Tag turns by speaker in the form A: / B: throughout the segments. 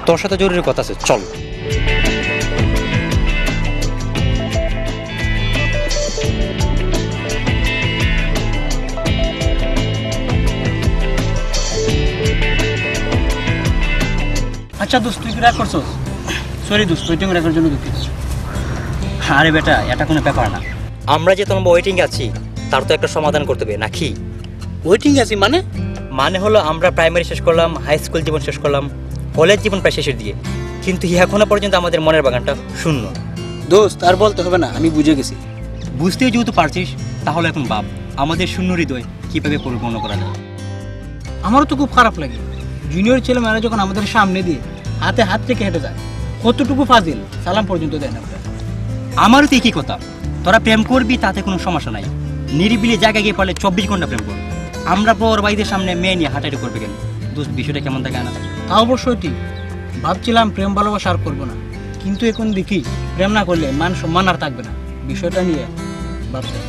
A: তোর সাথে জরুরি কথা আছে, চল।
B: আচ্ছা দোস্ত, তুই কি রাগ করছস? সরি দোস্ত, ওয়েটিং রাখার জন্য দুঃখিত। আরে বেটা, এটা কোনো ব্যাপার না।
A: আমরা যে তোমার ওয়েটিং আছি তার তো একটা সমাধান করতে হবে নাকি?
B: ওয়েটিং আছি মানে?
A: মানে হলো আমরা প্রাইমারি শেষ করলাম, হাই স্কুল জীবন শেষ করলাম, কলেজ জীবন প্রায় শেষের দিকে, কিন্তু এখনো পর্যন্ত আমাদের মনের বাগানটা শূন্য।
B: দোস্ত আর বলতে হবে না, আমি বুঝে গেছি।
A: বুঝতেই যেহেতু পারছিস, তাহলে এখন ভাব আমাদের শূন্য হৃদয় কীভাবে পরিপূর্ণ করা যায়।
B: আমারও তো খুব খারাপ লাগে, জুনিয়র ছেলে মেয়েরা যখন আমাদের সামনে দিয়ে হাতে হাত রেখে হেঁটে যায়, কতটুকু ফাজিল, সালাম পর্যন্ত দেয় না।
A: আমারও তো একই কথা, তোরা প্রেম করবি তাতে কোনো সমস্যা নাই, নিরিবিলি জায়গায় গিয়ে পারলে 24 ঘন্টা প্রেম করবি। আমরা পর বাইদের সামনে মেয়ে নিয়ে হাঁটাহাঁটি করবে কেন? দোস্ত, বিষয়টা কেমন থাকে না?
B: তা অবশ্যই ঠিক। ভাবছিলাম প্রেম ভালোবাসা আর করবো না, কিন্তু এখন দেখি প্রেম না করলে মান সম্মান আর থাকবে না। বিষয়টা নিয়ে ভাবছি।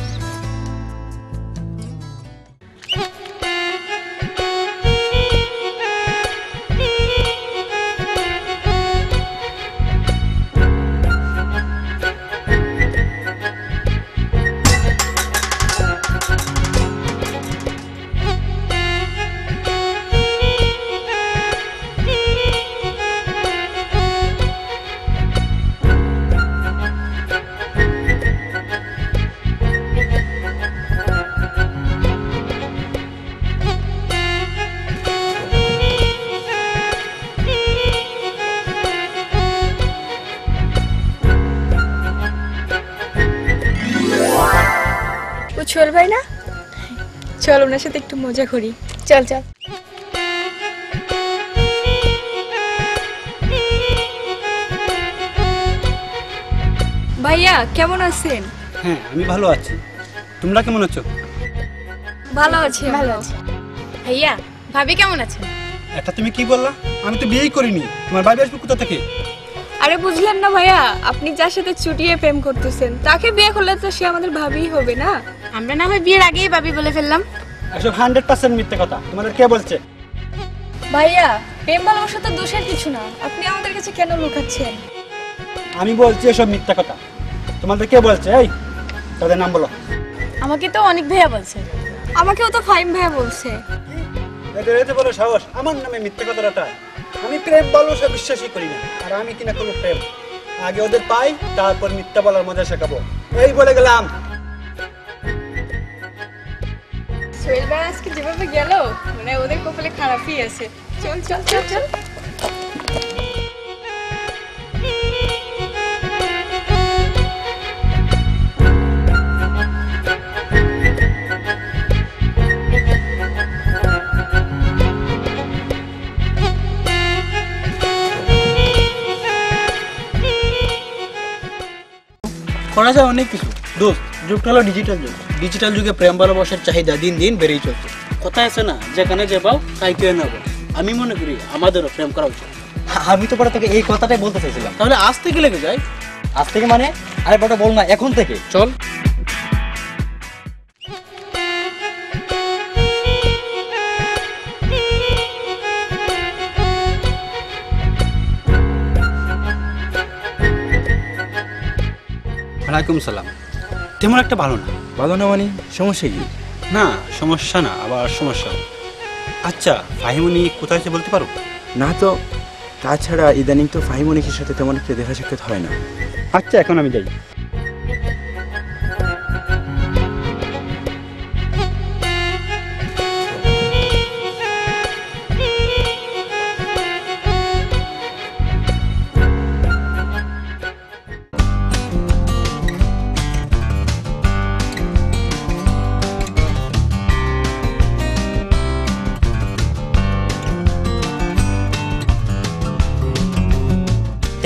C: চল ভাই না, চল ওনার সাথে একটু মজা করি। চল চল। ভাইয়া কেমন আছেন?
B: হ্যাঁ, আমি ভালো আছি। তোমরা কেমন আছো?
C: ভালো আছি। ভালো আছি। ভাইয়া, ভাবি কেমন আছেন?
B: এটা তুমি কি বললা? আমি তো বিয়েই করিনি, তোমার ভাবি আসবে কোথা থেকে?
C: আরে বুঝলেন না ভাইয়া, আপনি যার সাথে চুটিয়ে প্রেম করতেছেন তাকে বিয়ে করলে তো সে আমাদের ভাবিই হবে না? আমরা না হয় বিয়ের আগেই ভাবি বলে ফেললাম।
B: এসব 100% মিথ্যে কথা। তোমাদের কে বলছে?
C: ভাইয়া, প্রেম ভালোবাসা তো দোষের কিছু না, আপনি আমাদের কাছে কেন লুকাচ্ছেন?
B: আমি বলছি এসব মিথ্যে কথা। তোমাদের কে বলছে? এই, তাদের নাম বলো।
C: আমাকে তো অনেক ভাইয়া বলছে। আমাকেও তো ফাইম ভাইয়া বলছে।
B: এদের এত বড় সাহস আমার নামে মিথ্যে কথা রটায়। আমি প্রেম ভালোবাসা বিশ্বাসই করি না, আর আমি কিনা কোনো প্রেম। আগে ওদের পাই, তারপর মিথ্যা বলার মজা শেখাবো। এই বলে গেলাম।
C: সোহেল ভাই আজকে যেভাবে গেল, মানে ওদের কপালে খারাপই আছে। চল চল চল চল।
B: করা যায় অনেক কিছু দোস্ত। যুগটা হলো ডিজিটাল যুগ। ডিজিটাল যুগে প্রেম ভালোবাসার চাহিদা দিন দিন বেড়েই চলছে। কথা আছে না, যেখানে যে পাও তাই কেউ নেবো। আমি মনে করি আমাদেরও প্রেম করা উচিত।
A: আমি তো পরে তোকে এই কথাটাই বলতে চাইছিলাম।
B: তাহলে আজ থেকে লেগে যায়।
A: আজ থেকে মানে? আরে বড় বল না, এখন থেকে চল।
B: ওয়ালাইকুম সালাম। তেমন একটা ভালো না।
D: ভালো না মানে সমস্যা কি?
B: না সমস্যা না, আবার সমস্যা। আচ্ছা, ফাহিমনি কোথায় আছে বলতে পারো?
D: না তো, তাছাড়া ইদানিং তো ফাহিমনিকের সাথে তেমন একটা দেখা সাক্ষাৎ হয় না।
B: আচ্ছা, এখন আমি যাই।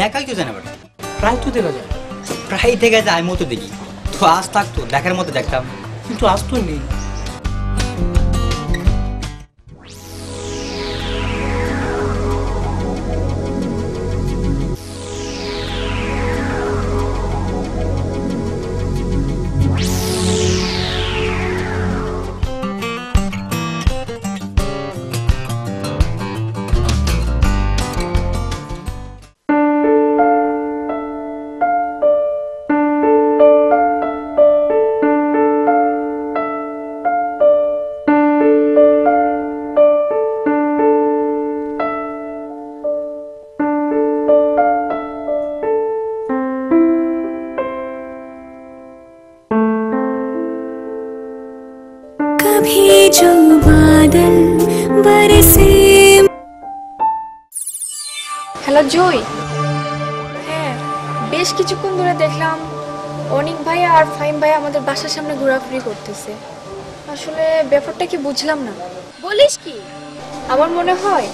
A: দেখাই তো জানা বেটা,
B: প্রায় তো দেখা যায়।
A: প্রায় দেখা যায়, আমি মতো দেখি তো। আজ থাকতো দেখার মতো দেখতাম,
B: কিন্তু আজ তো নেই।
E: जो बादल बरसे।
C: হ্যালো জয়। হ্যাঁ, বেশ কিছুক্ষণ ধরে দেখলাম অনিক ভাই আর ফাহিম ভাই আমাদের বাসার সামনে ঘোরাঘুরি করতেছে। আসলে ব্যাপারটা কি বুঝলাম না। বলিস কি? আমার মনে হয়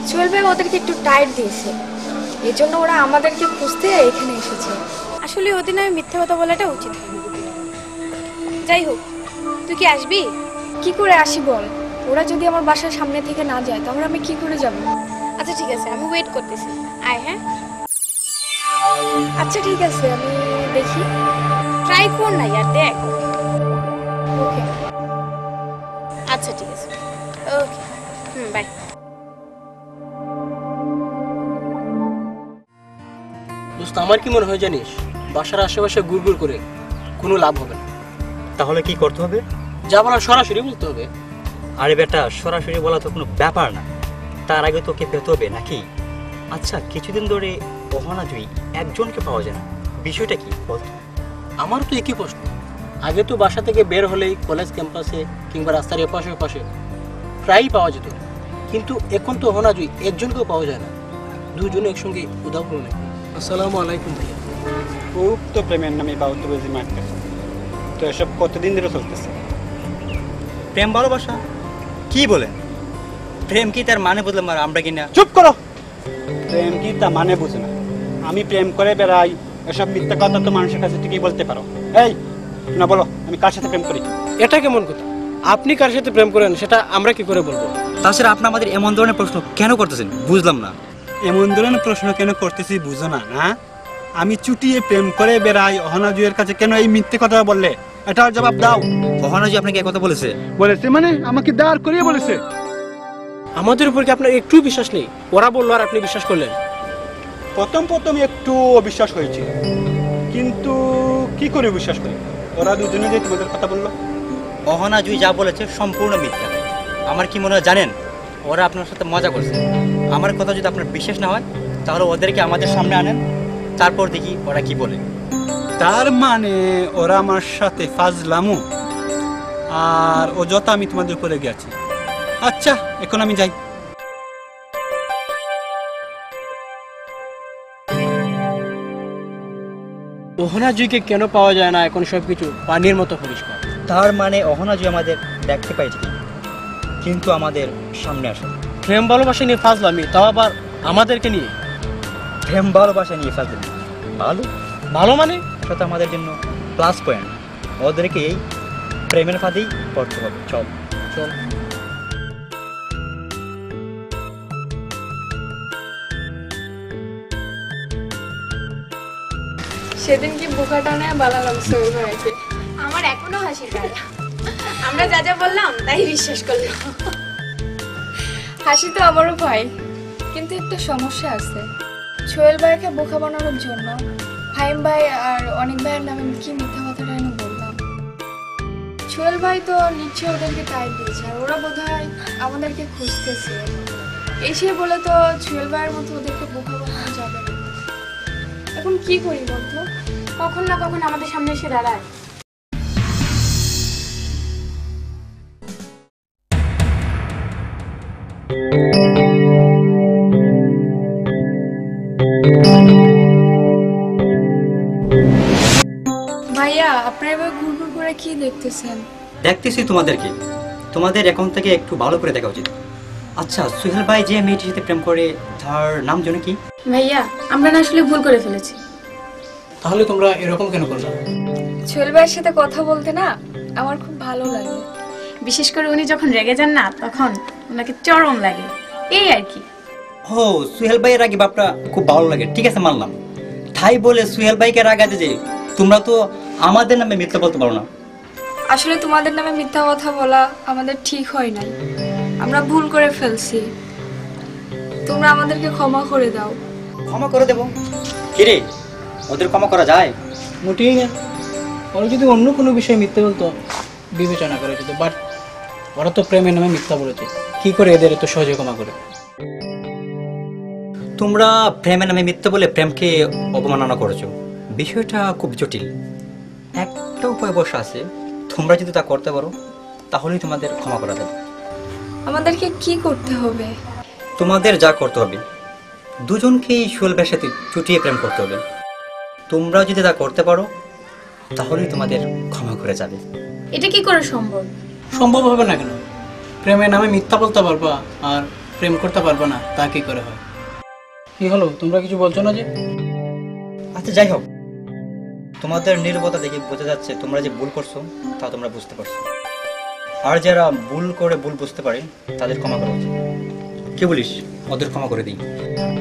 C: সোহেল ভাই ওদেরকে একটু টাইট দিয়েছে, এই জন্য ওরা আমাদেরকে খুঁজতে এখানে এসেছে।
F: আসলে ওদের নামে মিথ্যা কথা বলাটা উচিত হয়নি। যাই হোক, তুই কি আসবি?
C: কি করে আসি বল? ওরা যদি আমার বাসার সামনে থেকে না যায় তাহলে আমি কি করে যাব?
F: আচ্ছা ঠিক আছে, আমি ওয়েট করতেছি। আয়। হ্যাঁ
C: আচ্ছা ঠিক আছে, আমি দেখি।
F: ট্রাই কর না ইয়ার, দেখ।
C: ওকে।
F: আচ্ছা ঠিক আছে, ওকে, বাই।
B: দোস্ত, আমার কি মনে হয় জানিস, বাসার আশেপাশে গুড়গুড় করে কোনো লাভ হবে না।
A: তাহলে কি করতে হবে?
B: যা বলার সরাসরি বলতে হবে।
A: আরে বেটা, সরাসরি বলা তো কোনো ব্যাপার না, তার আগে তোকে পেতে হবে নাকি? আচ্ছা, কিছুদিন ধরে অহনা জুই একজনকে পাওয়া যায় না, বিষয়টা কি বল?
B: আমার তো একই প্রশ্ন। আগে তো বাসা থেকে বের হলেই কলেজ ক্যাম্পাসে কিংবা রাস্তার এপাশে ওপাশে প্রায়ই পাওয়া যেত, কিন্তু এখন তো অহনা জুই একজনকেও পাওয়া যায় না। দুজনে একসঙ্গে উধাও হলো নাকি? আসসালামু আলাইকুম ভাইয়া।
G: খুব তো প্রেমের নামে বাউতবাজি মারতেছে, তো এসব কতদিন ধরে চলতেছে?
A: প্রেম ভালোবাসা কি বলেন? প্রেম কি তার মানে বদলাম আর আমরা কিনা?
G: চুপ করো। প্রেম কি তা মানে বুঝে না। আমি প্রেম করে বেড়াই, এসব মিথ্যা কথা তো মানুষের কাছে ঠিকই বলতে পারো। এই না, বলো আমি কার সাথে প্রেম করি?
B: এটা কেমন কথা? আপনি কার সাথে প্রেম করেন সেটা আমরা কি করে বলবো?
A: তাছাড়া আপনি আমাদের এমন ধরনের প্রশ্ন কেন করতেছেন বুঝলাম না।
G: এমন ধরনের প্রশ্ন কেন করতেছি বুঝো না? না, আমি চুটিয়ে প্রেম করে বেড়াই, অহনা জুয়ের কাছে কেন এই মিথ্যে কথা বললে? এটার জবাব দাও।
A: অহনা জি আপনাকে কথা বলেছে?
G: বলেছে মানে আমাকে দাঁড় করিয়ে বলেছে।
B: আমাদের উপর কি আপনার একটু বিশ্বাস নেই? ওরা বললো আর আপনি বিশ্বাস করলেন?
G: প্রথম একটু অবিশ্বাস হয়েছে, কিন্তু কি করে বিশ্বাস করি? ওরা দুজনে যে তোমাদের কথা বললো।
A: অহনা জুই যা বলেছে সম্পূর্ণ মিথ্যা। আমার কি মনে হয় জানেন, ওরা আপনার সাথে মজা করছে। আমার কথা যদি আপনার বিশ্বাস না হয় তাহলে ওদেরকে আমাদের সামনে আনেন, তারপর দেখি ওরা কি বলে।
G: তার মানে ওরা আমার সাথে ফাজলামু আর অযথা আমি তোমাদের উপরে গেছি। আচ্ছা, এখন আমি যাই।
B: অহনা জুইকে কেন পাওয়া যায় না এখন সবকিছু পানির মতো পরিষ্কার।
A: তার মানে অহনা জুই আমাদের দেখতে পাই ঠিকই, কিন্তু আমাদের সামনে আসে না।
B: প্রেম ভালোবাসা নিয়ে ফাজলামি, তাও আবার আমাদেরকে নিয়ে।
A: প্রেম ভালোবাসা নিয়ে ফেলতে ভালো
B: ভালো মানে?
A: সেটা আমাদের জন্য প্লাস পয়েন্ট। ওদেরকে এই প্রেমের ফাঁদেই পড়তে হবে। চল
B: চল।
C: সেদিন কি বোকাটা নেয় বানালাম সোহেল ভাইকে।
F: আমার এখনো হাসি পায়। আমরা যা যা বললাম তাই বিশ্বাস করলো।
C: হাসি তো আমারও পাই, কিন্তু একটা সমস্যা আছে। সোহেল ভাইকে বোকা বানানোর জন্য ফাহিম ভাই আর অনিক ভাইয়ের নামে কি মিথ্যা কথাটা আমি বললাম। সোহেল ভাই তো নিশ্চয়ই ওদেরকে টাইট দিয়েছে, আর ওরা বোধহয় আমাদেরকে খুঁজতেছে। এসে বলে তো সোহেল ভাইয়ের মতো ওদেরকে বোকা বানানো যাবে না। এখন কি করি বলতো?
F: কখন না কখন আমাদের সামনে এসে দাঁড়ায়।
C: ভাইয়া, আপনারা এবার ঘুরঘুর করে কি দেখতেছেন?
A: দেখতেছি তোমাদেরকে। তোমাদের এখন থেকে একটু ভালো করে দেখা উচিত। আচ্ছা, সোহেল ভাই যে মেয়েটির সাথে প্রেম করে তার নাম যেন কি?
F: ভাইয়া, আমরা না আসলে ভুল করে ফেলেছি।
B: তাহলে তোমরা এরকম কেন করলে?
C: সোহেল ভাইয়ের সাথে কথা বলতে না আমার খুব ভালো লাগে।
F: বিশেষ করে উনি যখন রেগে যান না, তখন ওনাকে চরম লাগে, এই আর কি।
A: ও, সোহেল ভাইয়ের আগে বাপটা খুব ভালো লাগে, ঠিক আছে মানলাম। তাই বলে সোহেল ভাইকে রাগাতে যে তোমরা তো আমাদের নামে মিথ্যা বলতে পারো না।
C: আসলে তোমাদের নামে মিথ্যা কথা বলা আমাদের ঠিক হয় নাই, আমরা ভুল করে ফেলছি। তোমরা আমাদেরকে ক্ষমা করে দাও।
A: ক্ষমা করে দেবো? কিরে, ওদের ক্ষমা করা যায়?
B: মোটেই না। ওরা যদি অন্য কোনো বিষয়ে মিথ্যে বলতো বিবেচনা করা যেত, বাট ওরা তো প্রেমের নামে মিথ্যা বলেছে। কি করে এদের এত সহজে ক্ষমা করে?
A: তোমরা প্রেমের নামে মিথ্যা বলে প্রেমকে অবমাননা করেছো। বিষয়টা খুব জটিল। একটা উপায় বসা আছে, তোমরা যদি তা করতে পারো তাহলেই তোমাদের ক্ষমা করা যাবে।
C: আমাদেরকে কি করতে হবে?
A: তোমাদের যা করতে হবে, দুজনকেই সোহেল ভাইয়ের সাথে চুটিয়ে প্রেম করতে হবে। তোমরা যদি তা করতে পারো তাহলেই তোমাদের ক্ষমা করে যাবে।
F: এটা কি করে সম্ভব?
B: সম্ভব হবে না কেন? প্রেমের নামে মিথ্যা বলতে পারবা আর প্রেম করতে পারবা না, তা কি করে হয়? কি হলো, তোমরা কিছু বলছো না যে?
A: আচ্ছা যাই হোক, তোমাদের নীরবতা দেখে বোঝা যাচ্ছে তোমরা যে ভুল করছো তা তোমরা বুঝতে পারছো। আর যারা ভুল করে ভুল বুঝতে পারে তাদের ক্ষমা করা উচিত। কি বলিস, ওদের ক্ষমা করে দিই?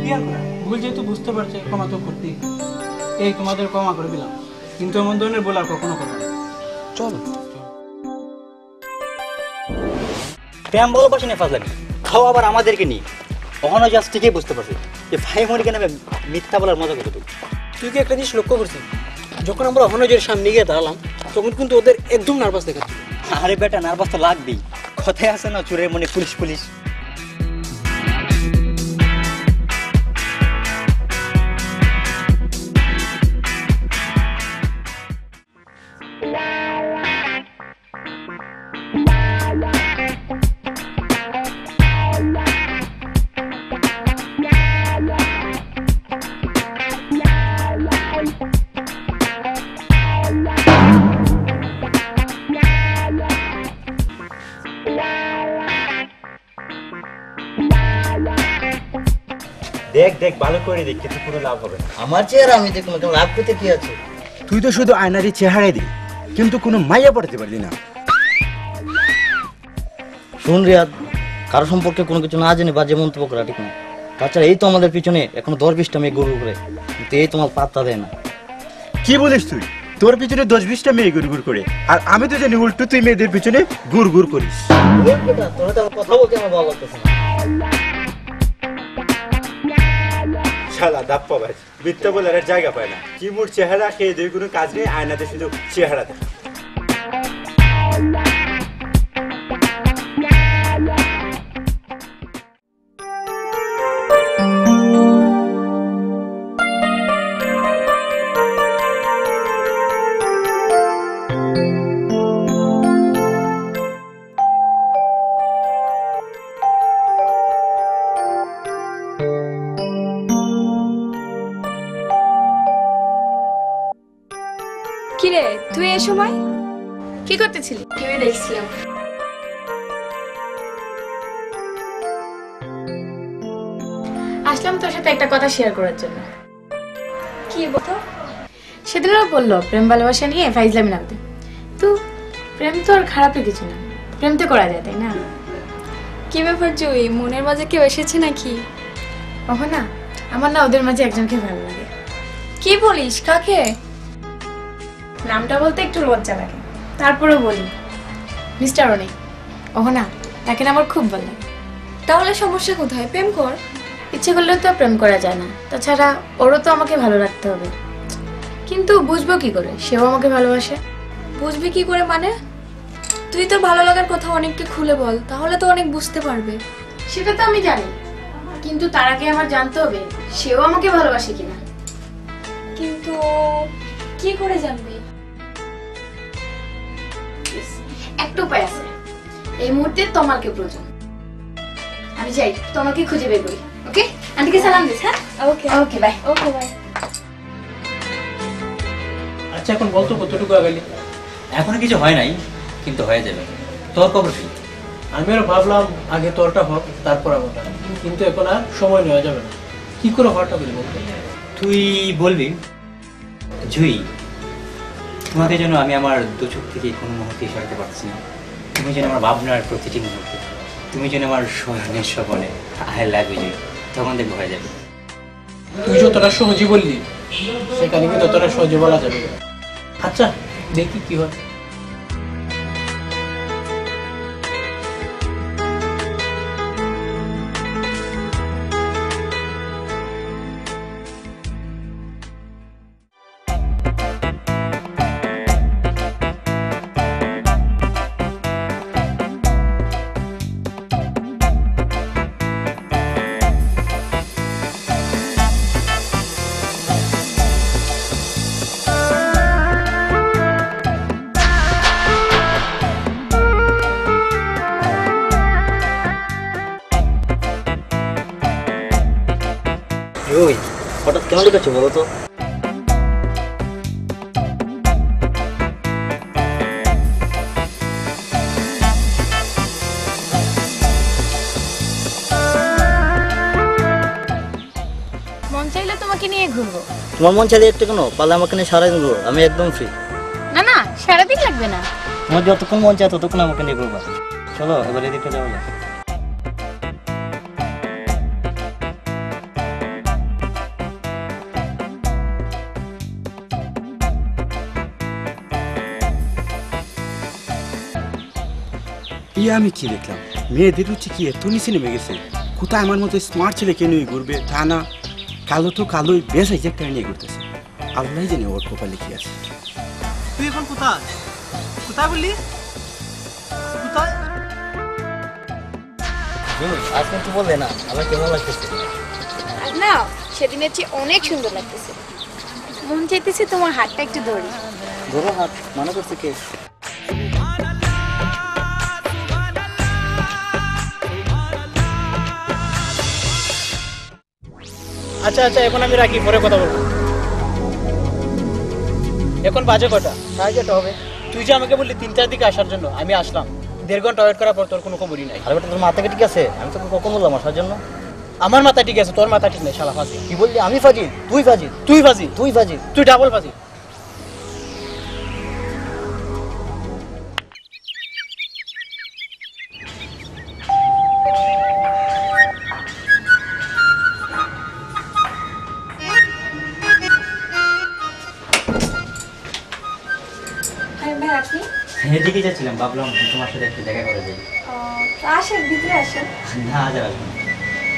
B: কি আর করা, ভুল যেহেতু বুঝতে পারছে ক্ষমা তো করতেই। এই তোমাদের ক্ষমা করে দিলাম, কিন্তু এমন ধরনের ভুল আর কখনো করবে না।
D: চল।
A: প্রেম ভালোবাসি না ফাজলামি, খাও আবার আমাদেরকে নিয়ে। কখনো জাস্ট ঠিকই বুঝতে পারছি যে ভাইমনিকে নামে মিথ্যা বলার মজা করতে তুই।
B: তুই কি একটা জিনিস লক্ষ্য করছিস? যখন আমরা অহনজের সামনে গিয়ে দাঁড়ালাম তখন কিন্তু ওদের একদম নার্ভাস দেখাচ্ছিল।
A: আরে বেটা, নার্ভাস তো লাগবেই, কথায় আছে না চোরের মনে পুলিশ পুলিশ। দেখ দেখ, ভালো করে দেখ, কিন্তু কোনো লাভ হবে না।
H: আমার চেহারা আমি দেখুন, লাভ করতে কি আছে?
D: তুই তো শুধু আয়নারই চেহারাই দি, কিন্তু কোনো মাইয়া পড়তে পারলি না।
H: শুন রিয়াদ, কারো সম্পর্কে কোনো কিছু না জেনে বাজে মন্তব্য করা ঠিক না। তাছাড়া এই তো আমাদের পিছনে এখনো 10-20টা মেয়ে গরু করে, কিন্তু এই তোমার পাত্তা দেয় না।
D: কি বলিস তুই? তোর পিছনে 10-20টা মেয়ে গুড় গুড় করে, আর আমি তো জানি উল্টো তুই মেয়েদের পিছনে গুড় গুড় করিস।
H: তোরা তো কথা বলতে আমার ভালো লাগতেছে না।
D: শালা দাপ্পা ভাই, মিথ্যা বলার আর জায়গা পায় না। কি মোর চেহারা, খেয়ে দুই কোনো কাজ নেই, আয়নাতে শুধু চেহারা দেখা।
C: কিরে, তুই এ সময়
F: কি করতেছিলি?
C: টিভি দেখছিলাম।
F: আসলাম তোর সাথে একটা কথা শেয়ার করার জন্য।
C: কি বলতো?
F: সেদিন ওরা বললো প্রেম ভালোবাসা নিয়ে ফাইজলামি নামতে। তো প্রেম তো আর খারাপের কিছু না, প্রেম তো করা যায়, তাই না?
C: কি ব্যাপার জয়ী, মনের মাঝে কেউ এসেছে নাকি?
F: ওহ না, আমার না ওদের মাঝে একজনকে ভালো লাগে।
C: কি বলিস, কাকে?
F: নামটা বলতে একটু লজ্জা লাগে, তারপরেও বলি, মিস্টার অনেক। ওহ না, তাকে না আমার খুব ভালো লাগে।
C: তাহলে সমস্যা কোথায়? প্রেম কর।
F: ইচ্ছে করলেও তো প্রেম করা যায় না, তাছাড়া ওরও তো আমাকে ভালো রাখতে হবে। কিন্তু বুঝবো কি করে সেও আমাকে ভালোবাসে?
C: বুঝবি কি করে মানে? তুই তো ভালো লাগার কথা অনেককে খুলে বল, তাহলে তো অনেক বুঝতে পারবে।
F: সেটা তো আমি জানি, কিন্তু তার আগে আমার জানতে হবে সেও আমাকে ভালোবাসে কিনা।
C: কিন্তু কি করে জানবি?
F: একটা উপায় আছে, এই মুহূর্তে তোমাকে প্রয়োজন। আমি যাই, তোমাকে খুঁজে বের করি। ওকে, আন্টিকে সালাম দিস। হ্যাঁ,
C: ওকে
F: ওকে, বাই।
C: Okay bye.
B: আচ্ছা এখন বলতো কতটুকু আগালি?
A: এখনো কিছু হয় নাই, কিন্তু হয়ে যাবে। তোর খবর কি?
B: আমি আর ভাবলাম আগে তোরটা হোক তারপর আমারটা, কিন্তু এখন আর সময় নেওয়া যাবে না। কি করে হওয়াটা বলি বলতে?
A: তুই বলবি জুই, তোমাকে যেন আমি আমার দু চোখ থেকে কোনো মুহূর্তে সরাতে পারছি না। তুমি যেন আমার ভাবনার প্রতিটি মুহূর্তে, তুমি যেন আমার স্বর্ণের স্বপনে। আই লাভ ইউ জুই। তখন দেখবো হয়ে যাবে।
B: তুই যতটা সহজে বললি সেখানে কি ততটা সহজে বলা যাবে? আচ্ছা দেখি কি হয়।
H: ওই হঠাৎ কেন লিখেছো বলো তো?
F: মন চাইলে তোমাকে নিয়ে ঘুরবো।
H: তোমার মন চাইলে একটু কেন, পারলে আমাকে নিয়ে সারাদিন ঘুরো, আমি একদম ফ্রি।
F: না না, সারাদিন লাগবে না।
H: তোমার যতক্ষণ মন চায় ততক্ষণ আমাকে নিয়ে ঘুরবা। চলো এবার এদিকে যাওয়া যাক।
G: আমি কি দেখলাম, মেয়েদের হচ্ছে কি এত নিচে নেমে গেছে। কোথায় আমার মতো স্মার্ট ছেলে কে নিয়ে ঘুরবে, তা না, কালো তো কালোই বেশ একটা নিয়ে ঘুরতেছে। আল্লাহ জানে ওর কপালে কি আছে।
B: তুই এখন কোথায় কোথায় বললি? কোথায়?
H: আজ কিন্তু বললে না আমার কেমন লাগতেছে?
F: না, সেদিনের চেয়ে অনেক সুন্দর লাগতেছে। মন চাইতেছে তোমার হাতটা একটু ধরি।
H: ধরো হাত, মনে করছে কে?
B: আচ্ছা আচ্ছা, এখন আমি রাখি, পরে কথা বলবো। এখন বাজে কটা?
H: 5:30 হবে।
B: তুই যে আমাকে বললি 3টার দিকে আসার জন্য, আমি আসলাম। 1.5 ঘন্টা ওয়েট করার পর তোর কোনো খবরই নাই।
H: আরে বেটা তোর মাথা কি ঠিক আছে? আমি তোকে কখন বললাম আসার জন্য?
B: আমার মাথা ঠিক আছে, তোর মাথা ঠিক নেই, শালা ফাজিল।
H: কি বললি? আমি ফাজিল? তুই ফাজিল?
B: তুই ফাজিল,
H: তুই ফাজিল?
B: তুই ডাবল ফাজিল।
C: হ্যাঁ ভাই, আপনি?
A: এদিকে যাচ্ছিলাম, ভাবলাম তোমার সাথে একটু দেখা করে যাই।
C: আসেন, ভিতরে আসেন।
A: না আজ আর আসবো না।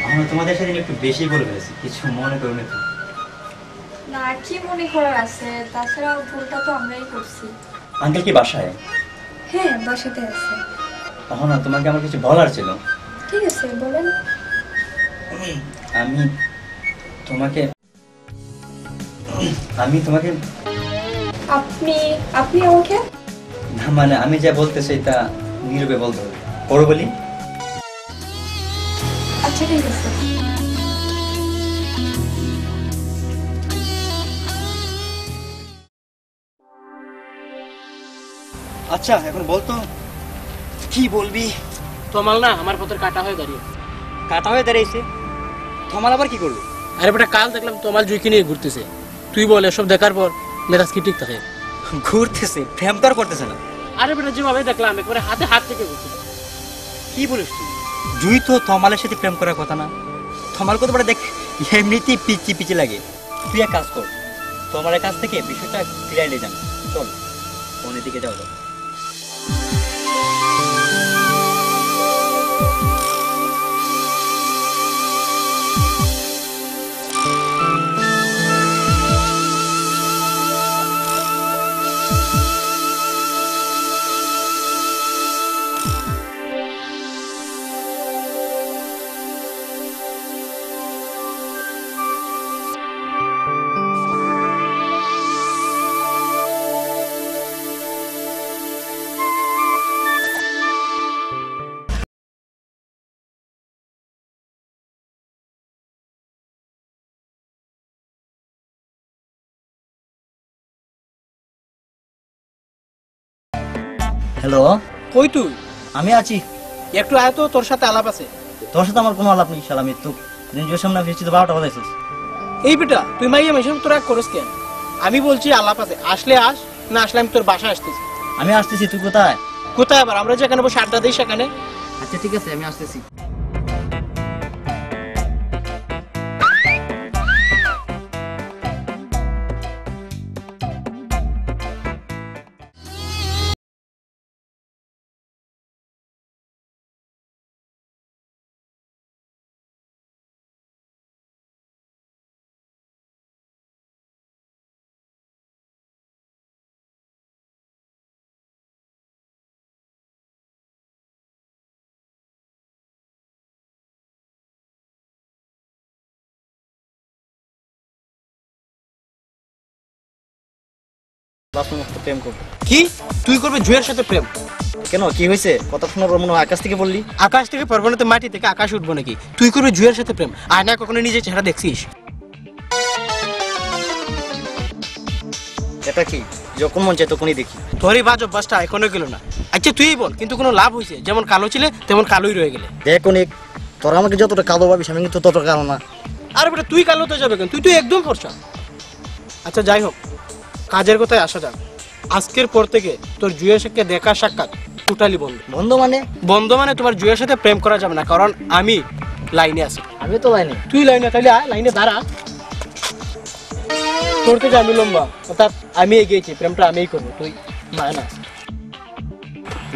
A: আমরা তোমাদের সাথে একটু বেশি বলে ফেলেছি, কিছু মনে করো না তো।
C: না, কি মনে করার আছে? তাছাড়া ভুলটা তো আমরাই করছি।
A: আঙ্কেল কি বাসায়?
C: হ্যাঁ, বাসাতে আছে।
A: তখন না তোমাকে আমার কিছু বলার ছিল।
C: ঠিক আছে, বলেন।
A: আমি তোমাকে
C: আপনি আপনি আমাকে?
A: না মানে আমি যা বলতে চাই তা নীরবে বলতে হবে। পড়ো বলি।
C: আচ্ছা ঠিক আছে।
A: আচ্ছা এখন বলতো কি বলবি?
B: তোমাল না আমার পথের কাটা হয়ে দাঁড়িয়ে।
A: কাটা হয়ে দাঁড়িয়েছে? তোমার আবার কি করবে?
B: আরে বেটা, কাল দেখলাম তোমাল জুইকে নিয়ে ঘুরতেছে। তুই বল, এসব দেখার পর মেজাজ কি ঠিক থাকে?
A: ঘুরতেছে, প্রেম তো আর করতেছে না।
B: আরে বেটা, যেভাবে দেখলাম একবারে হাতে হাত থেকে ঘুরতেছে।
A: কি বলিস তুই? জুই তো থমালের সাথে প্রেম করার কথা না। থমাল কত বড় দেখ, এমনিতেই পিচি পিচি লাগে। তুই এক কাজ কর, তোমার কাছ থেকে বিষয়টা ক্লিয়ার নিয়ে যান। চল ফোনের দিকে যাও।
H: হ্যালো,
B: কই তুই?
H: আমি আছি।
B: একটু আয় তো, তোর সাথে আলাপ আছে।
H: তোর সাথে আমার কোনো আলাপ নেই, শালা মৃত্যু। নিজের সামনে ফিরছি তো 12টা বাজাইছিস।
B: এই বেটা, তুই মাইয়া মেশিন তোরা করস কেন? আমি বলছি আলাপ আছে, আসলে আস, না আসলে আমি তোর বাসায় আসতেছি।
H: আমি আসতেছি, তুই কোথায়?
B: কোথায় আবার? আমরা যেখানে বসে আড্ডা দিই সেখানে।
H: আচ্ছা ঠিক আছে, আমি আসতেছি। প্রেম করবো?
B: কি তুই করবে জুয়ের সাথে প্রেম?
H: কেন, কি হয়েছে? কথা শোনার পর মনে হয় আকাশ থেকে বললি।
B: আকাশ থেকে পড়বো না তো মাটি থেকে আকাশ উঠবো নাকি? তুই করবে জুয়ের সাথে প্রেম? আর না কখনো নিজের চেহারা দেখছিস?
H: এটা কি যখন মন চায় তখনই দেখি।
B: তোরই বাজ অভ্যাসটা এখনো গেল না। আচ্ছা তুই বল, কিন্তু কোনো লাভ হয়েছে? যেমন কালো ছিলে তেমন কালোই রয়ে গেলে।
H: দেখ অনেক, তোরা আমাকে যতটা কালো ভাবিস আমি কিন্তু ততটা কালো না।
B: আর বেটা তুই কালো তো যাবে কেন? তুই তো একদম ফর্সা। আচ্ছা যাই হোক, কাজের কথায় আসা যাক। আজকের পর থেকে তোর জুয়ের সাথে দেখা সাক্ষাৎ টোটালি বন্ধ।
H: বন্ধ মানে?
B: বন্ধ মানে তোমার জুয়ের সাথে প্রেম করা যাবে না, কারণ আমি লাইনে আছি।
H: আমি তো লাইনে।
B: তুই লাইনে, তাহলে আয় লাইনে দাঁড়া। তোর থেকে আমি লম্বা, অর্থাৎ আমি এগিয়েছি, প্রেমটা আমিই করবো, তুই মায়না।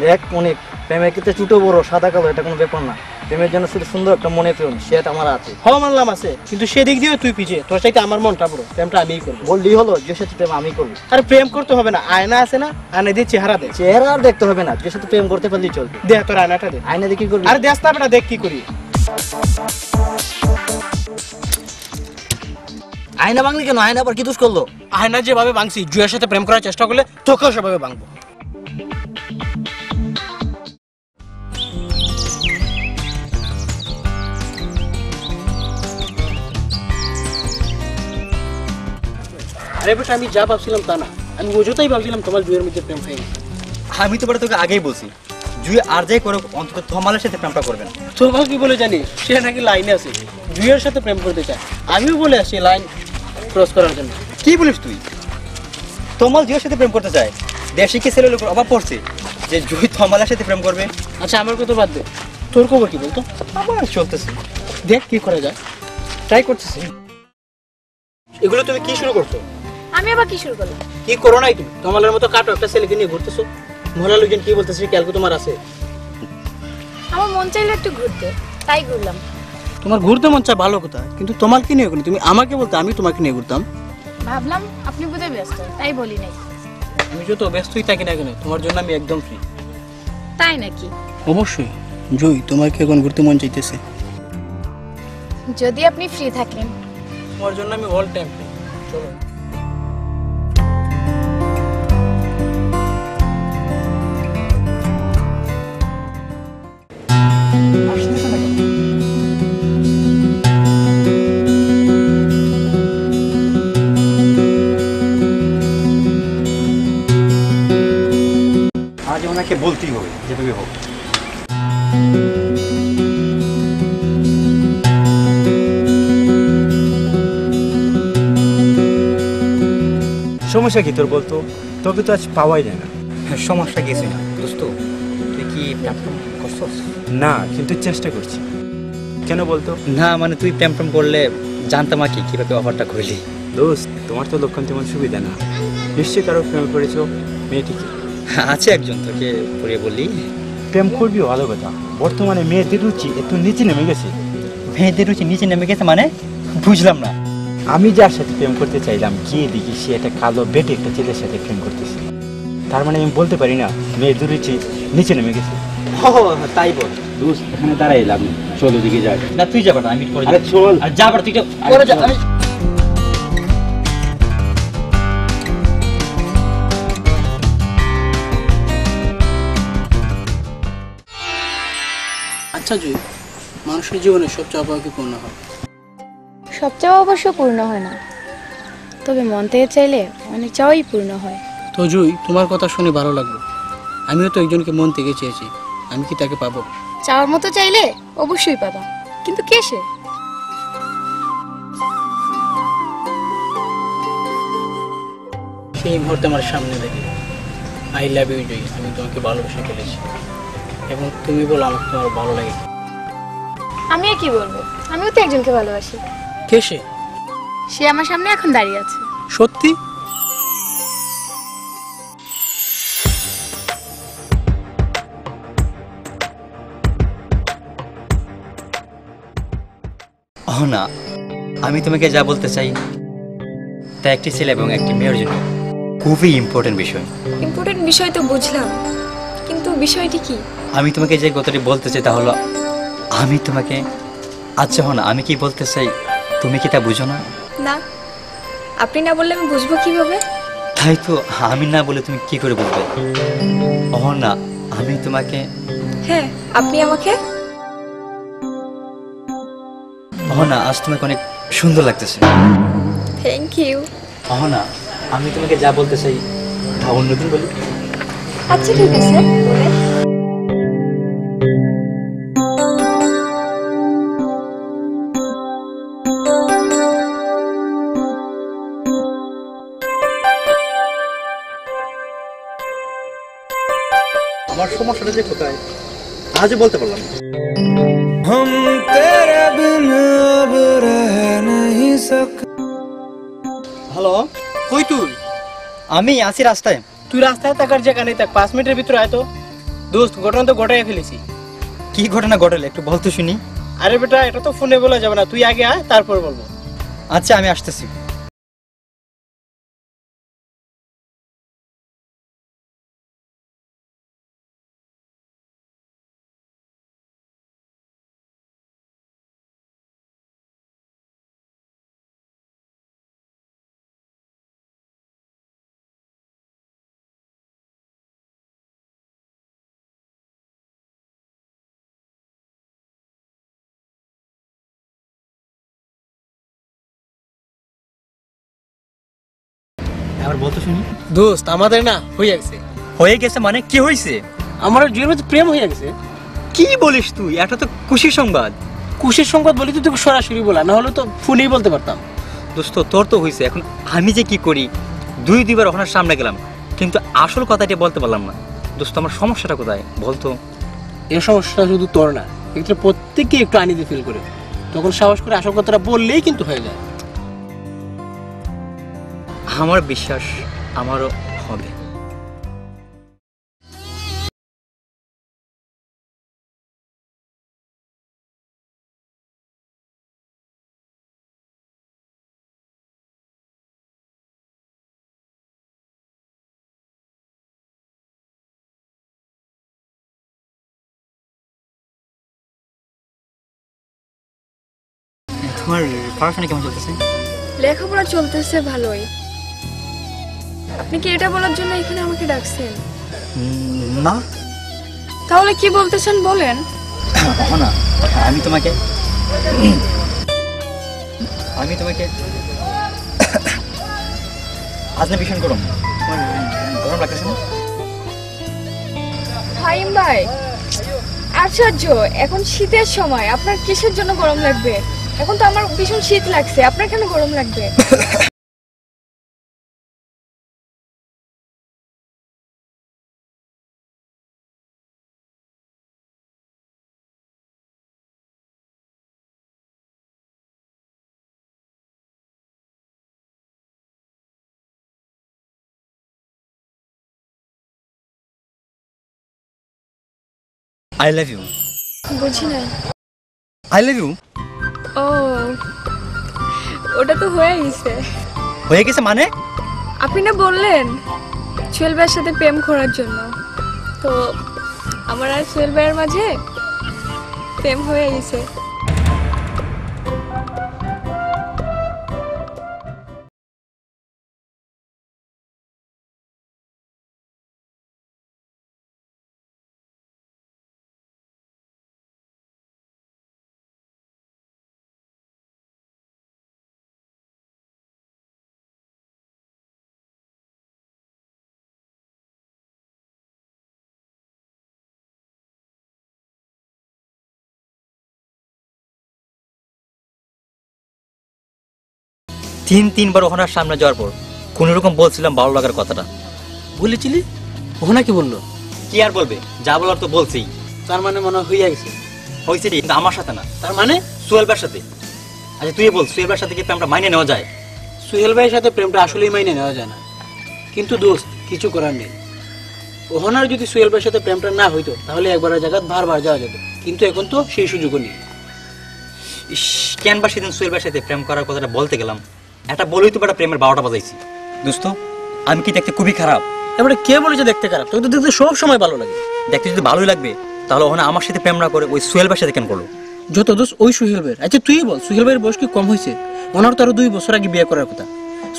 H: দেখ অনেক, প্রেমের ক্ষেত্রে ছোট বড় সাদা কালো এটা কোনো ব্যাপার না। প্রেমের জন্য শুধু সুন্দর একটা মনে প্রেম, সেটা আমার আছে।
B: মানলাম আছে, কিন্তু সেদিক দিয়ে তুই পিছিয়ে। তোর সাথে আমার মনটা বড়, প্রেমটা আমিই করবো।
H: বললি হলো যে সাথে প্রেম আমি করবো।
B: আরে প্রেম করতে হবে না, আয়না আছে না, আয়না দিয়ে চেহারা দে।
H: চেহারা আর দেখতে হবে না, যে সাথে প্রেম করতে পারলেই চলবে।
B: দেখ তোর আয়নাটা দে।
H: আয়না দেখি করবি?
B: আরে দেখ না বেটা, দেখ কি করি।
H: আয়না ভাঙলি কেন? আয়না আবার কি দোষ করলো?
B: আয়না যেভাবে ভাঙছি, জুয়ের সাথে প্রেম করার চেষ্টা করলে তোকেও সেভাবে ভাঙবো। আরে বেটা আমি যা ভাবছিলাম তা না, আমি অযথাই ভাবছিলাম তোমার জুয়ের মধ্যে প্রেম হয়ে গেছে।
A: আমি তো বড় তোকে আগেই বলছি, জুই আর যাই করুক অন্তত ধমালের সাথে প্রেমটা করবে না।
B: তোর কি বলে জানিস? সে নাকি লাইনে আছে, জুয়ের সাথে প্রেম করতে চায়। আমিও বলে আসছি লাইন ক্রস করার জন্য।
A: কি বলিস তুই? তমাল জুয়ের সাথে প্রেম করতে চায়? দেশে কি ছেলের উপর অভাব পড়ছে যে জুই তমালের সাথে প্রেম করবে?
B: আচ্ছা আমার কথা বাদ দে, তোর খবর কি বলতো?
A: আমার চলতেছে,
B: দেখ কি করা যায়,
A: ট্রাই করতেছি।
B: এগুলো তুমি কি শুরু করছো?
F: আমি আবার কি শুরু করলাম?
B: কি করো নাই তুমি? তোমালের মতো কাটো একটা ছেলেকে নিয়ে ঘুরতেছো। মহলা লোকজন কি বলতেছে ক্যালকু তোমার আছে?
F: আমার মন চাইলো একটু ঘুরতে, তাই ঘুরলাম।
B: তোমার ঘুরতে মন চায় ভালো কথা, কিন্তু তোমার কি নিয়ে তুমি আমাকে বলতে, আমি তোমাকে নিয়ে ঘুরতাম।
F: ভাবলাম আপনি বোধহয় ব্যস্ত, তাই বলি নাই।
B: আমি যত ব্যস্তই থাকি না কেন, তোমার জন্য আমি একদম ফ্রি।
F: তাই নাকি?
B: অবশ্যই। জয়, তোমার কি এখন ঘুরতে মন চাইতেছে?
F: যদি আপনি ফ্রি থাকেন।
B: তোমার জন্য আমি অল টাইম ফ্রি। চলো।
A: আজ ওনাকে বলতেই হবে যেভাবে হোক।
G: সমস্যা কি তোর বলতো? তোকে তো আজ পাওয়াই যায় না।
A: সমস্যা কিছুই না দোস্ত, তুই কি প্রেম করছস?
G: না, কিন্তু চেষ্টা করছি। কেন বলতো?
A: না মানে তুই প্রেম করলে জানতাম আর কি কিভাবে অফারটা করলি।
G: দোস্ত, তোমার তো লক্ষণ তেমন সুবিধা না। নিশ্চয়ই কারো প্রেম করেছো মেয়েটিকে।
A: আছে একজন, তোকে পড়িয়ে বললি।
G: প্রেম করবি ভালো কথা, বর্তমানে মেয়েদের রুচি একটু নিচে নেমে গেছে।
A: মেয়েদের রুচি নিচে নেমে গেছে মানে? বুঝলাম না।
G: আমি যার সাথে প্রেম করতে চাইলাম, গিয়ে দেখি সে একটা কালো বেটে একটা ছেলের সাথে প্রেম করতেছে। তার মানে আমি বলতে পারি না মেয়েদের রুচি নিচে নেমে গেছে?
A: তাই বল
G: দোস্ত, এখানে দাঁড়াই লাভ নেই, চল ওদিকে যাই।
A: না, তুই যাবার না, আমি পরে
G: আরে চল।
A: আর যাবার তুই পরে যা। আমি
B: আচ্ছা জয়, মানুষের জীবনে সবচেয়ে অভাব কি পূর্ণ হয়?
C: সবচেয়ে অবশ্য পূর্ণ হয় না, তবে মন থেকে চাইলে অনেক চাওয়াই পূর্ণ হয়।
B: তো জয়, তোমার কথা শুনে ভালো লাগলো। আমিও তো একজনকে মন থেকে চেয়েছি, আমি কি তাকে পাবো?
C: চাওয়ার মতো চাইলে অবশ্যই পাবা, কিন্তু কে সে?
B: সেই মুহূর্তে আমার সামনে দেখে আই লাভ ইউ জয়, আমি তোমাকে ভালোবেসে ফেলেছি, এবং তুমি বলো আমাকে তোমার ভালো লাগে।
C: আমি আর কি বলবো, আমিও তো একজনকে ভালোবাসি।
B: কে সে?
C: সে আমার সামনে এখন দাঁড়িয়ে আছে।
B: সত্যি?
A: না, আমি তোমাকে যা বলতে চাই তা একটি ছেলে এবং একটি মেয়ের জন্য খুবই ইম্পর্টেন্ট বিষয়।
C: ইম্পর্টেন্ট বিষয় তো বুঝলাম, কিন্তু বিষয়টি কি?
A: আমি তোমাকে যে কথাটি বলতে চাই তা হলো, আমি তোমাকে আচ্ছা না, আমি কি বলতে চাই তুমি কি তা বুঝো না?
C: না, আপনি না বললে আমি বুঝবো কিভাবে?
A: তাই তো, আমি না বলে তুমি কি করে বলবে? না, আমি তোমাকে।
C: হ্যাঁ, আপনি আমাকে।
A: না, আজ তোমাকে অনেক সুন্দর লাগতেছে।
C: Thank you.
A: না, আমি তোমাকে যা বলতে চাই তা অন্যদিন বলি।
C: আচ্ছা ঠিক আছে বলে।
A: আমার সমস্যাটা যে কোথায় আজও বলতে পারলাম না। হ্যালো,
B: কই তুই?
A: আমি আছি রাস্তায়।
B: তুই রাস্তায় থাকার জায়গা নেই, থাক 5 মিনিটের ভিতরে আয় তো। দোস্ত ঘটনা তো ঘটাই ফেলেছি।
A: কি ঘটনা ঘটলে একটু বলতে শুনি।
B: আরে বেটা, এটা তো ফোনে বলা যাবে না, তুই আগে আয় তারপর বলবো।
A: আচ্ছা আমি আসতেছি। আবার বলতে শুনি।
B: দোস্ত আমাদের না হয়ে গেছে।
A: হয়ে গেছে মানে কি হয়েছে?
B: আমার জুয়ের মধ্যে প্রেম হয়ে গেছে।
A: কি বলিস তুই? এটা তো খুশির সংবাদ।
B: খুশির সংবাদ বলি তো তোকে সরাসরি বলা, না হলে তো ফোনেই বলতে পারতাম।
A: দোস্ত তোর তো হয়েছে, এখন আমি যে কি করি? দুইবার ওখানে সামনে গেলাম কিন্তু আসল কথাটি বলতে পারলাম না। দোস্ত আমার সমস্যাটা কোথায় বলতো?
B: এই সমস্যাটা শুধু তোর না, এক্ষেত্রে প্রত্যেককে একটু আনিতে ফিল করে, তখন সাহস করে আসল কথাটা বললেই কিন্তু হয়ে যায়।
A: আমার বিশ্বাস আমারও হবে। তোমার পড়াশোনা কেমন চলতেছে?
C: লেখাপড়া চলতেছে ভালোই। আপনি কি এটা বলার জন্য এখানে আমাকে ডাকছেন?
A: না।
C: তাহলে কি বলতেছেন বলেন।
A: না, আমি তোমাকে আজ না ভীষণ গরম। তোমার গরম লাগতেছে না?
C: ফাহিম ভাই, আশ্চর্য, এখন শীতের সময় আপনার কিসের জন্য গরম লাগবে? এখন তো আমার ভীষণ শীত লাগছে, আপনার কেন গরম লাগবে?
A: I love you.
C: বুঝি নাই।
A: আই লাভ ইউ
C: ও, ওটা তো হয়ে গেছে।
A: হয়ে গেছে মানে?
C: আপনি না বললেন সোহেল ভাইয়ের সাথে প্রেম করার জন্য, তো আমার আর সোহেল ভাইয়ের মাঝে প্রেম হয়ে গেছে।
A: তিনবার ওখানে সামনে যাওয়ার পর কোন রকম বলছিলাম ভালো লাগার কথাটা।
B: বলেছিলি? ওখানে কি বললো?
A: কি আর বলবে, যা বলার তো বলছেই।
B: তার মানে মনে হয় হয়ে গেছে।
A: হয়েছে কিন্তু আমার সাথে না।
B: তার মানে
A: সোহেল ভাইয়ের সাথে। আচ্ছা তুই বল, সোহেল ভাইয়ের সাথে কি প্রেমটা মাইনে নেওয়া যায়?
B: সোহেল ভাইয়ের সাথে প্রেমটা আসলেই মাইনে নেওয়া যায় না, কিন্তু দোস্ত কিছু করার নেই। ওখানে যদি সোহেল ভাইয়ের সাথে প্রেমটা না হইতো তাহলে একবারের জায়গা বারবার যাওয়া যেত, কিন্তু এখন তো সেই সুযোগও নেই।
A: ইস, কেন বা সেদিন সোহেল ভাইয়ের সাথে প্রেম করার কথাটা বলতে গেলাম, এটা বলেই তো একটা প্রেমের 12টা বাজাইছি। দোস্ত আমি কি দেখতে খুবই খারাপ?
B: এবারে কে বলেছে দেখতে খারাপ? তোকে তো দেখতে সব সময় ভালো লাগে।
A: দেখতে যদি ভালোই লাগবে তাহলে ওখানে আমার সাথে প্রেম না করে ওই সোহেল ভাইয়ের সাথে কেন করলো?
B: যত দোষ ওই সোহেল ভাইয়ের। আচ্ছা তুই বল, সোহেল ভাইয়ের বয়স কি কম হয়েছে? ওনার তো আরো 2 বছর আগে বিয়ে করার কথা।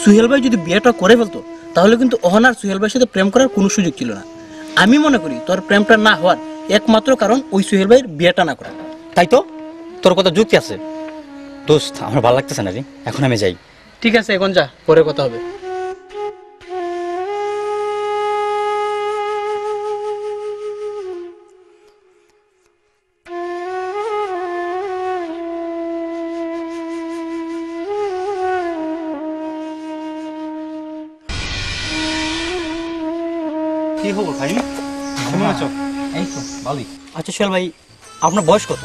B: সোহেল ভাই যদি বিয়েটা করে ফেলতো তাহলে কিন্তু ওনার সোহেল ভাইয়ের সাথে প্রেম করার কোনো সুযোগ ছিল না। আমি মনে করি তোর প্রেমটা না হওয়ার একমাত্র কারণ ওই সোহেল ভাইয়ের বিয়েটা না করা।
A: তাই তো, তোর কথা যুক্তি আছে। দোস্ত আমার ভালো লাগতেছে না রে, এখন আমি যাই।
B: ঠিক আছে, এখন যা, পরে কথা হবে।
G: কি খবর ভাই? কেমন আছো?
B: এই তো ভালোই।
A: আচ্ছা সোহেল ভাই, আপনার বয়স কত?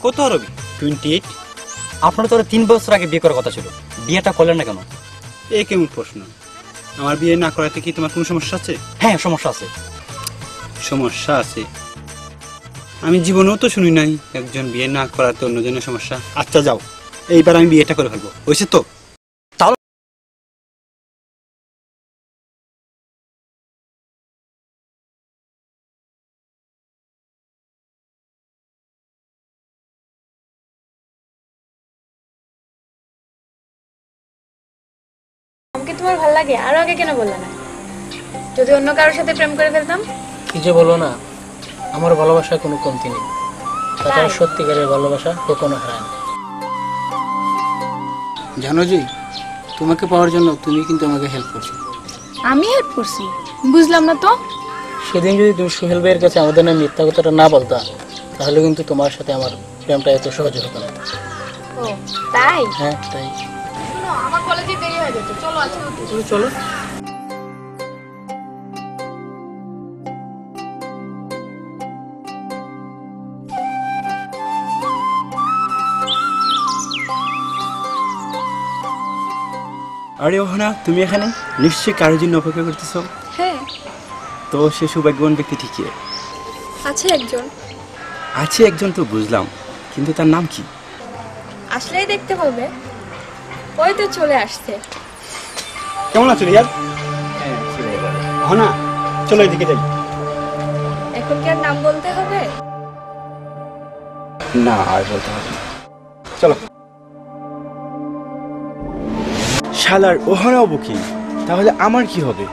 G: কত রবি? 28।
A: আপনার তো 3 বছর আগে বিয়ে করার কথা ছিল, বিয়েটা করলেন না কেন?
G: এ কেমন প্রশ্ন? আমার বিয়ে না করাতে কি তোমার কোনো সমস্যা আছে?
A: হ্যাঁ সমস্যা আছে।
G: সমস্যা আছে? আমি জীবনেও তো শুনি নাই একজন বিয়ে না করাতে অন্যজনের সমস্যা। আচ্ছা যাও, এইবার আমি বিয়েটা করে ফেলবো, হয়েছে তো?
F: আমাকে তোমার ভালো লাগে, আরো আগে কেন বললা না? যদি অন্য কারোর সাথে প্রেম করে ফেলতাম?
B: কি যে বলো না, আমার ভালোবাসার কোনো কমতি নেই। তাছাড়া সত্যিকারের ভালোবাসা কখনো হারায় না। জানো জি, তোমাকে পাওয়ার জন্য তুমি কিন্তু আমাকে হেল্প করছো।
F: আমি হেল্প করছি? বুঝলাম না তো।
B: সেদিন যদি তুমি সোহেল ভাইয়ের কাছে আমাদের নামে মিথ্যা কথাটা না বলতা, তাহলে কিন্তু তোমার সাথে আমার প্রেমটা এত সহজে হতো না।
F: ও তাই?
B: হ্যাঁ তাই।
F: শোনো, আমার কলেজে দেরি হয়ে যাচ্ছে, চলো আজকে
B: চলো।
G: আরে ওহনা, তুমি এখানে নিশ্চয়ই কারোর জন্য অপেক্ষা করতেছো।
C: হ্যাঁ
G: তো সে সৌভাগ্যবান ব্যক্তি ঠিকই
C: আছে একজন।
G: আছে। একজন তো বুঝলাম, কিন্তু তার নাম কি?
C: আসলেই দেখতে হবে। ওই তো চলে আসছে।
G: কেমন আছো রিয়াদ? ওহনা, চলো এদিকে যাই।
C: এখন কি আর নাম বলতে হবে?
G: না, আর বলতে হবে না। চলো। শালার ওহনাও বুকিং, তাহলে আমার কি হবে?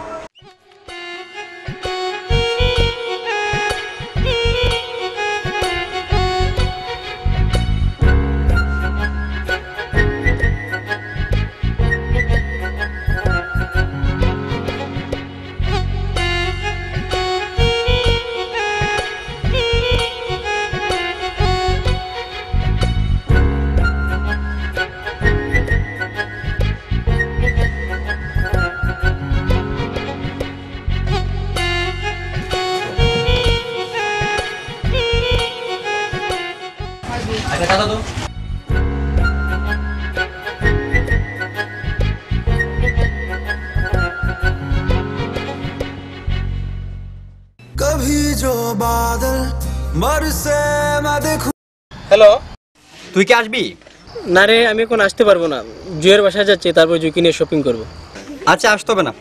A: আচ্ছা দাদা তো
I: कभी जो बादल बरसे मैं देखूं।
B: হ্যালো।
A: তুই কি আসবি?
B: না রে, আমি এখন আসতে পারবো না। জুয়ের বাসায় যাচ্ছি, তারপর জুকি নিয়ে শপিং করবো।
A: আচ্ছা আসতে হবে না।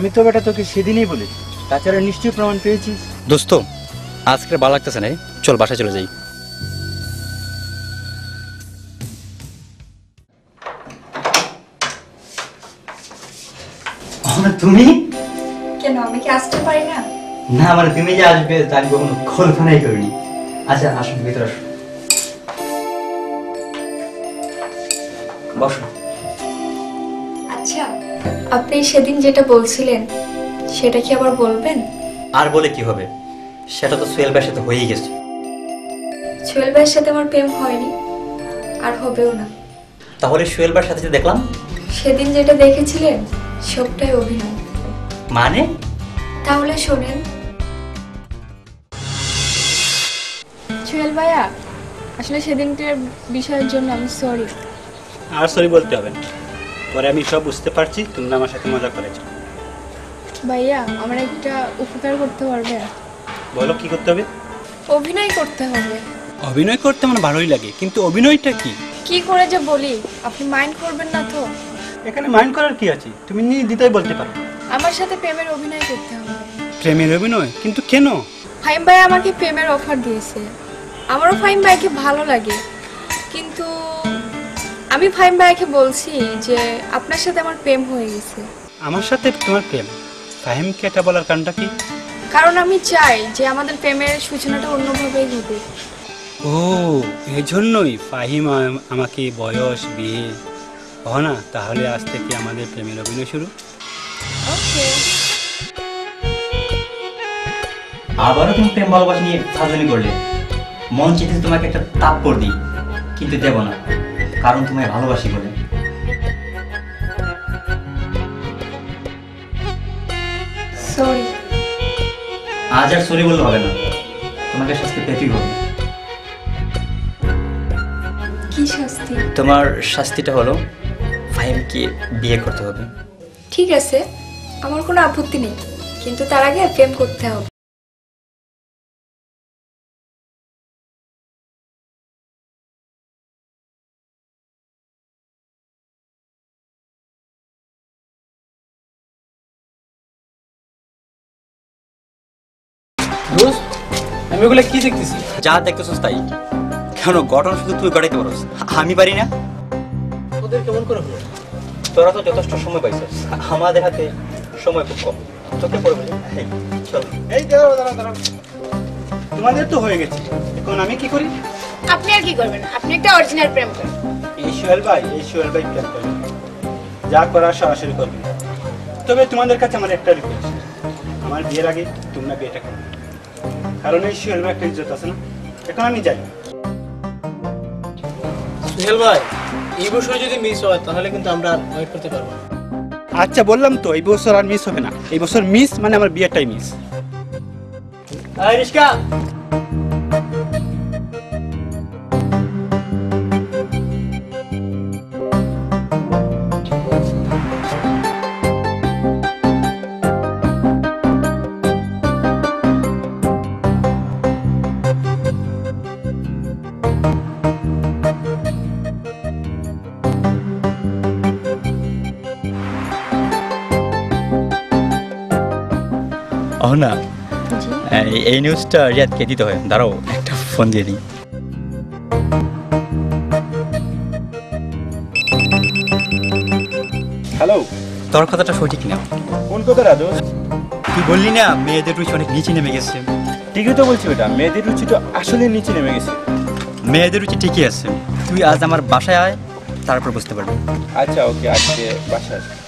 G: আমি তো বেটা তোকে সেদিনই বলেছি, তাছাড়া নিশ্চয়ই প্রমাণ পেয়েছিস।
A: দোস্ত আজকে ভালো লাগতেছে না, চল বাসায় চলে যাই। তুমি
C: কেন, আমি কি আসতে পারি না?
A: না মানে তুমি যে আসবে তা আমি কখনো কল্পনাই করিনি। আচ্ছা আসুন, ভিতরে আসুন, বসো।
C: আচ্ছা, আপনি সেদিন যেটা বলছিলেন সেটা কি আবার বলবেন?
A: আর বলে কি হবে, সেটা তো সোহেল ভাইয়ের সাথে হয়েই গেছে।
C: সোহেল ভাইয়ের সাথে আমার প্রেম হয়নি, আর হবেও না।
A: তাহলে সোহেল ভাইয়ের সাথে যে দেখলাম,
C: সেদিন যেটা দেখেছিলেন সবটাই অভিনয়।
A: মানে?
C: তাহলে শোনেন। সোহেল ভাইয়া, আসলে সেদিনকার বিষয়ের জন্য আমি সরি।
G: আর সরি বলতে হবে না, পরে আমি সব বুঝতে পারছি তোমরা আমার সাথে মজা করেছো।
C: ভাইয়া, আমার একটা উপকার করতে পারবেন?
G: বলো কি করতে হবে?
C: অভিনয় করতে হবে।
G: অভিনয় করতে আমার ভালোই লাগে, কিন্তু অভিনয়টা কি?
C: কি করে যে বলি, আপনি মাইন্ড করবেন না তো?
G: এখানে মাইন্ড করার কি আছে? তুমি নির্দ্বিধায় বলতে পারো।
C: আমার সাথে প্রেমের অভিনয় করতে হবে।
G: প্রেমের অভিনয়? কিন্তু কেন?
C: ফাহিম ভাই আমাকে প্রেমের অফার দিয়েছে, আমারও ফাহিম ভাইকে ভালো লাগে, কিন্তু আমি ফাহিম ভাইকে বলছি যে আপনার সাথে আমার প্রেম হয়ে গেছে।
G: আমার সাথে তোমার প্রেম? ফাহিমকে এটা বলার কারণটা কি?
C: কারণ আমি চাই যে আমাদের প্রেমের সূচনাটা অন্যভাবেই হবে।
G: ও, এই জন্যই ফাহিম আমাকে বয়স, বিয়ে না, তাহলে আজ থেকে আমাদের প্রেমের অভিনয় শুরু।
C: ওকে।
A: আবারও তুমি প্রেম ভালোবাসা নিয়ে ফাজলামি করলে। মন চেয়েছে তোমাকে একটা থাপ্পড় দিই, কিন্তু দেব না, কারণ তোমায় ভালোবাসি বলে।
C: সরি।
A: আজ আর সরি বললে হবে না, তোমাকে শাস্তি পেতেই হবে।
C: কি শাস্তি?
A: তোমার শাস্তিটা হলো ফাহিমকে বিয়ে করতে হবে।
C: ঠিক আছে, আমার কোনো আপত্তি নেই, কিন্তু তার আগে প্রেম করতে হবে।
B: দোস্ত, আমি ওগুলো কি দেখতেছি?
A: যা দেখতেছস তাই। কেন, গঠন শুধু তুই গড়াইতে পারস, আমি পারি না?
B: ওদের কেমন করে হলো?
A: তোরা তো যথেষ্ট সময় পাইছস, আমাদের হাতে সময় খুব কম। তোকে পড়বে, চল।
G: এই দাঁড়াও দাঁড়াও দাঁড়াও, তোমাদের তো হয়ে গেছে, এখন আমি কি করি?
F: আপনি আর কি করবেন? আপনি একটা অরিজিনাল প্রেম করেন।
G: এই সোহেল ভাই প্ল্যান করবে, যা করার সরাসরি করবে। তবে তোমাদের কাছে আমার একটা রিকোয়েস্ট, আমার বিয়ের আগে তোমরা বিয়েটা করবে, কারণ এই সোহেল ভাই একটা ইজ্জত আছে না। এখন আমি যাই।
B: সুহেল ভাই, এই বছর যদি মিস হয় তাহলে কিন্তু আমরা ওয়েট করতে পারবো না।
G: আচ্ছা বললাম তো, এই বছর আর মিস হবে না। এই বছর মিস মানে আমার বিয়েটাই মিস।
B: রিস্কা,
A: না, এই নিউজটা রিয়াদকে দিতে হয়। দাঁড়াও, একটা ফোন দিয়ে দিই।
G: হ্যালো,
A: তোর কথাটা সঠিক না।
G: কোন কথা রাজু?
A: তুই বললি না মেয়েদের রুচি অনেক নিচে নেমে গেছে?
G: ঠিকই তো বলছি বেটা, মেয়েদের রুচি তো আসলে নিচে নেমে গেছে।
A: মেয়েদের রুচি ঠিকই আছে, তুই আজ আমার বাসায় আয়, তারপর বুঝতে পারবি।
G: আচ্ছা ওকে, আজকে বাসায় আসবো।